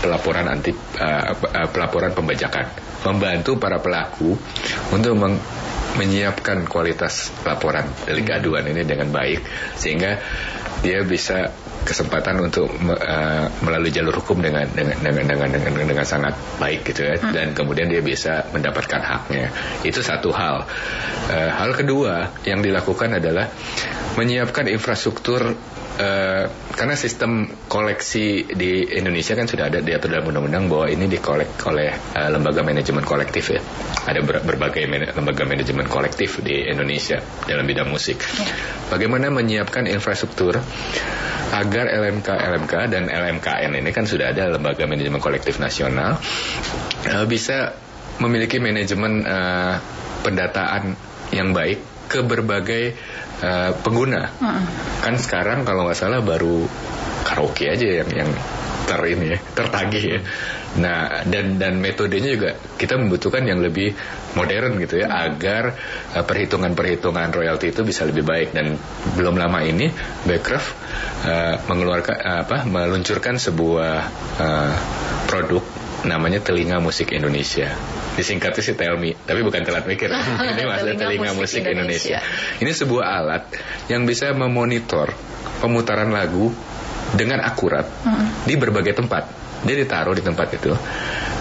pelaporan pembajakan, membantu para pelaku untuk menyiapkan kualitas laporan delik aduan ini dengan baik, sehingga dia bisa kesempatan untuk melalui jalur hukum dengan sangat baik gitu ya, dan kemudian dia bisa mendapatkan haknya. Itu satu hal. Hal kedua yang dilakukan adalah menyiapkan infrastruktur. Karena sistem koleksi di Indonesia kan sudah ada diatur dalam undang-undang bahwa ini dikolek oleh lembaga manajemen kolektif ya. Ada berbagai lembaga manajemen kolektif di Indonesia dalam bidang musik. Bagaimana menyiapkan infrastruktur agar LMK dan LMKN ini kan sudah ada lembaga manajemen kolektif nasional bisa memiliki manajemen pendataan yang baik ke berbagai pengguna. Kan sekarang kalau nggak salah baru karaoke aja yang tertagih ya. Nah, dan metodenya juga kita membutuhkan yang lebih modern gitu ya, agar perhitungan royalti itu bisa lebih baik. Dan belum lama ini Bekraf meluncurkan sebuah produk namanya Telinga Musik Indonesia. Disingkatnya sih Telmi, tapi bukan telat mikir. Ini maksudnya Telinga Musik Indonesia. Ini sebuah alat yang bisa memonitor pemutaran lagu dengan akurat di berbagai tempat. Dia ditaruh di tempat itu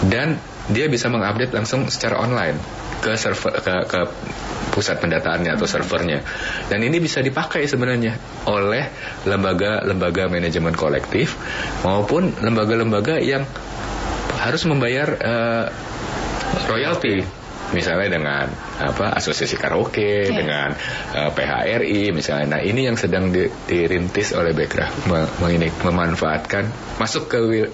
dan dia bisa mengupdate langsung secara online ke server, ke pusat pendataannya atau servernya. Dan ini bisa dipakai sebenarnya oleh lembaga manajemen kolektif maupun lembaga-lembaga yang harus membayar royalti, misalnya dengan asosiasi karaoke, dengan PHRI misalnya. Nah, ini yang sedang dirintis oleh Bekraf, memanfaatkan masuk ke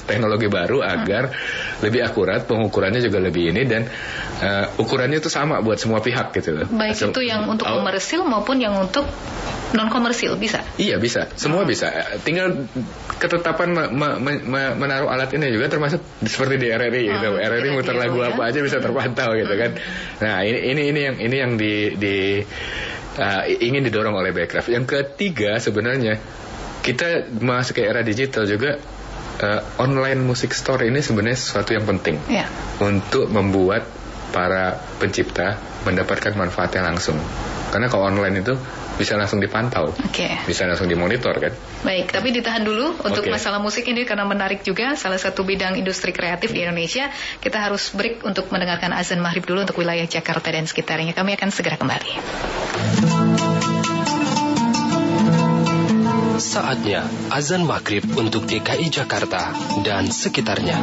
teknologi baru agar lebih akurat, pengukurannya juga lebih ini, dan ukurannya itu sama buat semua pihak gitu loh. Baik itu yang untuk komersil maupun yang untuk non komersil bisa? Iya bisa, semua bisa. Tinggal ketetapan menaruh alat ini juga termasuk seperti di RRI gitu. RRI muter lagu apa aja bisa terpantau gitu kan. Nah, ini yang ingin didorong oleh Bekraf. Yang ketiga sebenarnya kita masuk ke era digital juga. Online music store ini sebenarnya sesuatu yang penting untuk membuat para pencipta mendapatkan manfaatnya langsung. Karena kalau online itu bisa langsung dipantau, bisa langsung dimonitor kan. Baik, tapi ditahan dulu untuk masalah musik ini karena menarik juga, salah satu bidang industri kreatif di Indonesia. Kita harus break untuk mendengarkan azan maghrib dulu untuk wilayah Jakarta dan sekitarnya. Kami akan segera kembali. Saatnya azan maghrib untuk DKI Jakarta dan sekitarnya.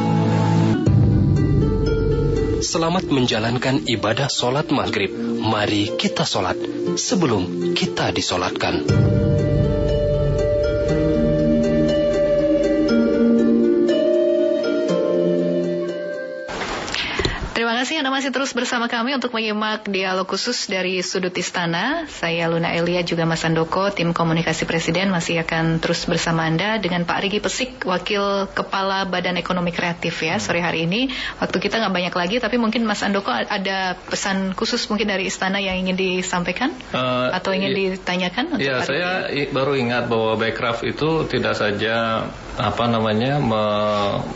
Selamat menjalankan ibadah sholat maghrib. Mari kita sholat sebelum kita disolatkan. Terima kasih Anda masih terus bersama kami untuk menyimak dialog khusus dari Sudut Istana. Saya Luna Elia juga Mas Andoko, tim komunikasi Presiden masih akan terus bersama Anda dengan Pak Riki Pesik, Wakil Kepala Badan Ekonomi Kreatif ya sore hari ini. Waktu kita nggak banyak lagi, tapi mungkin Mas Andoko ada pesan khusus mungkin dari Istana yang ingin disampaikan atau ingin ditanyakan? Ya, saya baru ingat bahwa Bekraf itu tidak saja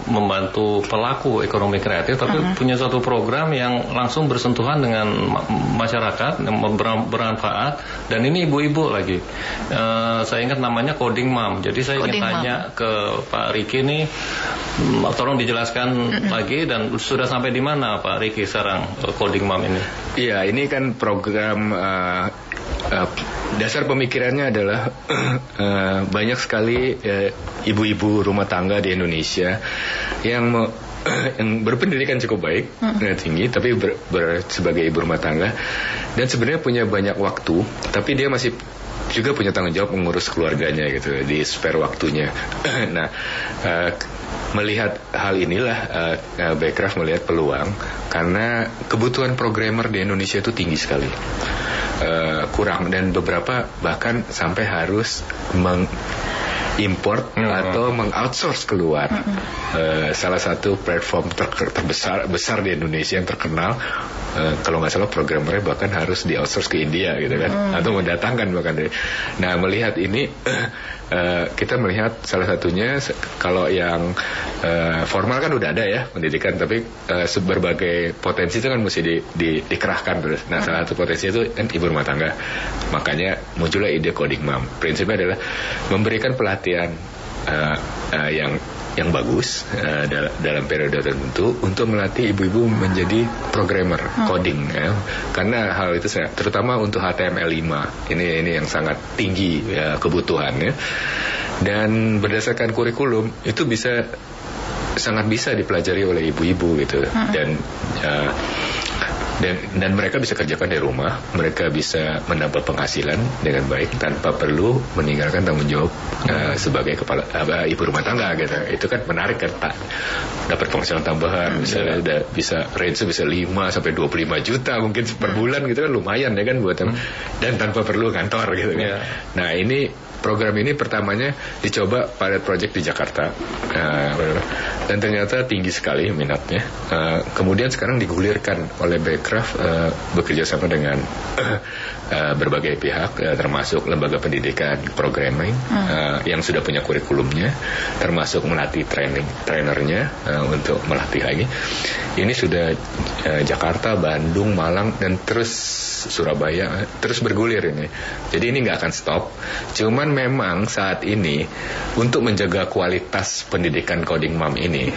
membantu pelaku ekonomi kreatif, tapi punya suatu program yang langsung bersentuhan dengan masyarakat, yang bermanfaat, dan ini ibu-ibu lagi. Saya ingat namanya Coding Mom. Jadi saya ingin tanya ke Pak Riki ini, tolong dijelaskan lagi, dan sudah sampai di mana Pak Riki sekarang Coding Mom ini? Iya, ini kan program dasar pemikirannya adalah banyak sekali ibu-ibu rumah tangga di Indonesia yang berpendidikan cukup baik, tinggi, tapi sebagai ibu rumah tangga, dan sebenarnya punya banyak waktu, tapi dia masih juga punya tanggung jawab mengurus keluarganya gitu, di spare waktunya. Nah, melihat hal inilah Bekraf melihat peluang, karena kebutuhan programmer di Indonesia itu tinggi sekali, kurang, dan beberapa bahkan sampai harus mengimport atau mengoutsource keluar. Salah satu platform terbesar di Indonesia yang terkenal, kalau nggak salah programmernya bahkan harus di outsource ke India gitu kan, atau mendatangkan bahkan dari. Nah, melihat ini kita melihat salah satunya, kalau yang formal kan udah ada ya pendidikan, tapi berbagai potensi itu kan mesti dikerahkan terus. Nah, salah satu potensi itu kan ibu rumah tangga. Makanya muncullah ide Coding Mom. Prinsipnya adalah memberikan pelatihan yang bagus dalam periode tertentu untuk melatih ibu-ibu menjadi programmer coding ya. Karena hal itu terutama untuk HTML5 ini yang sangat tinggi ya, kebutuhannya, dan berdasarkan kurikulum itu sangat bisa dipelajari oleh ibu-ibu gitu. Dan Dan mereka bisa kerjakan dari rumah, mereka bisa menambah penghasilan dengan baik tanpa perlu meninggalkan tanggung jawab sebagai kepala ibu rumah tangga gitu. Itu kan menarik kan, Pak. Dapat penghasilan tambahan, misalnya bisa range bisa 5 sampai 25 juta mungkin per bulan gitu kan, lumayan ya kan buat dan tanpa perlu kantor gitu kan. Nah, ini program ini pertamanya dicoba pilot project di Jakarta, dan ternyata tinggi sekali minatnya. Kemudian sekarang digulirkan oleh Bekraf, bekerja sama dengan berbagai pihak, termasuk lembaga pendidikan programming yang sudah punya kurikulumnya, termasuk melatih trainernya untuk melatih lagi. Ini sudah Jakarta, Bandung, Malang, dan terus Surabaya, terus bergulir ini. Jadi ini nggak akan stop. Cuman memang saat ini untuk menjaga kualitas pendidikan coding mom ini,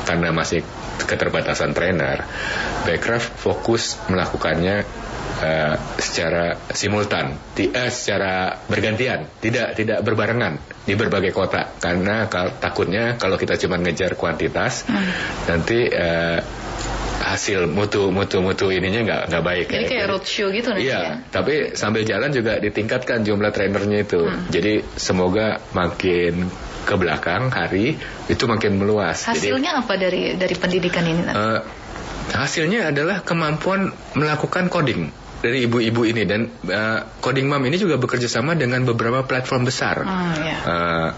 karena masih keterbatasan trainer, Bekraf fokus melakukannya secara simultan, secara bergantian, tidak berbarengan di berbagai kota. Karena takutnya kalau kita cuma ngejar kuantitas, nanti hasil mutu ininya nggak baik. Jadi kayak roadshow gitu nanti ya. Tapi sambil jalan juga ditingkatkan jumlah trainernya itu. Jadi semoga makin ke belakang hari itu makin meluas. Hasilnya apa dari pendidikan ini nanti? Hasilnya adalah kemampuan melakukan coding dari ibu-ibu ini, dan Coding Mom ini juga bekerja sama dengan beberapa platform besar.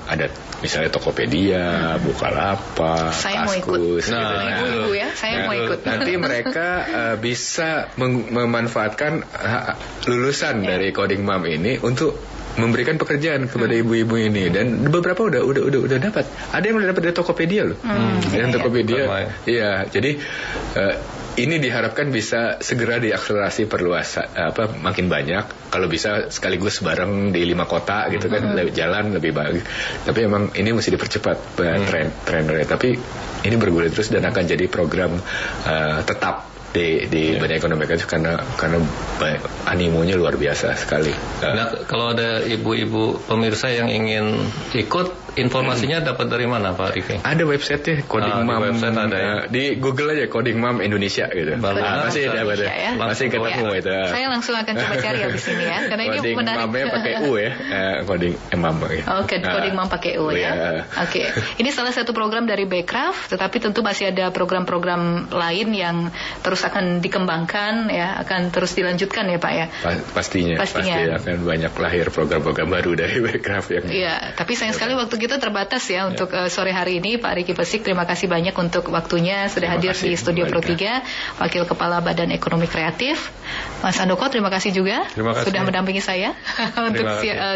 Ada misalnya Tokopedia, Bukalapak, saya Kaskus. Ibu-ibu ya, saya mau ikut. Nanti mereka bisa memanfaatkan lulusan dari Coding Mom ini untuk memberikan pekerjaan kepada ibu-ibu ini, dan beberapa udah dapat. Ada yang udah dapat dari Tokopedia loh. Dan Tokopedia, iya. Jadi ini diharapkan bisa segera diakselerasi perluas, makin banyak. Kalau bisa sekaligus bareng di 5 kota gitu kan, jalan lebih bagus. Tapi emang ini mesti dipercepat trennya. Tapi ini bergulir terus dan akan jadi program tetap di Badan Ekonomi Kreatif karena animonya luar biasa sekali. Nah, kalau ada ibu-ibu pemirsa yang ingin ikut, informasinya dapat dari mana Pak Riki? Ada website-nya, Coding Mom. Website ada ya? Di Google aja Coding Mom Indonesia gitu. Masih dapat ya. Masih ketemu itu. Saya langsung akan coba cari habis ini ya, karena ini Coding menarik. Mom-nya pakai U ya. Coding Mom. Oke, Coding Mom pakai U ya. Oke. Ini salah satu program dari Bekraf, tetapi tentu masih ada program-program lain yang terus akan dikembangkan ya, akan terus dilanjutkan ya Pak ya. Pastinya. Pasti akan banyak lahir program-program baru dari Bekraf yang. Iya, tapi sayang sekali waktu kita terbatas ya untuk sore hari ini. Pak Riki Pesik, terima kasih banyak untuk waktunya sudah hadir di Studio Pro 3, Wakil Kepala Badan Ekonomi Kreatif. Mas Handoko, terima kasih juga sudah mendampingi saya untuk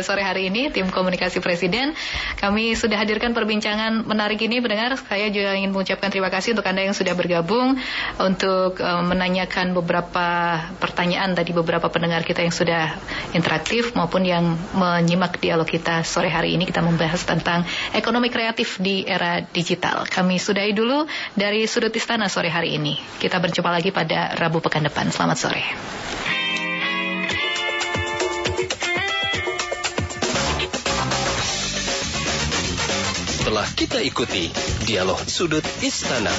sore hari ini, tim komunikasi Presiden. Kami sudah hadirkan perbincangan menarik ini, pendengar. Saya juga ingin mengucapkan terima kasih untuk Anda yang sudah bergabung untuk menanyakan beberapa pertanyaan tadi, beberapa pendengar kita yang sudah interaktif maupun yang menyimak dialog kita sore hari ini. Kita membahas tentang ekonomi kreatif di era digital. Kami sudahi dulu dari Sudut Istana sore hari ini. Kita berjumpa lagi pada Rabu pekan depan. Selamat sore. Telah kita ikuti dialog Sudut Istana.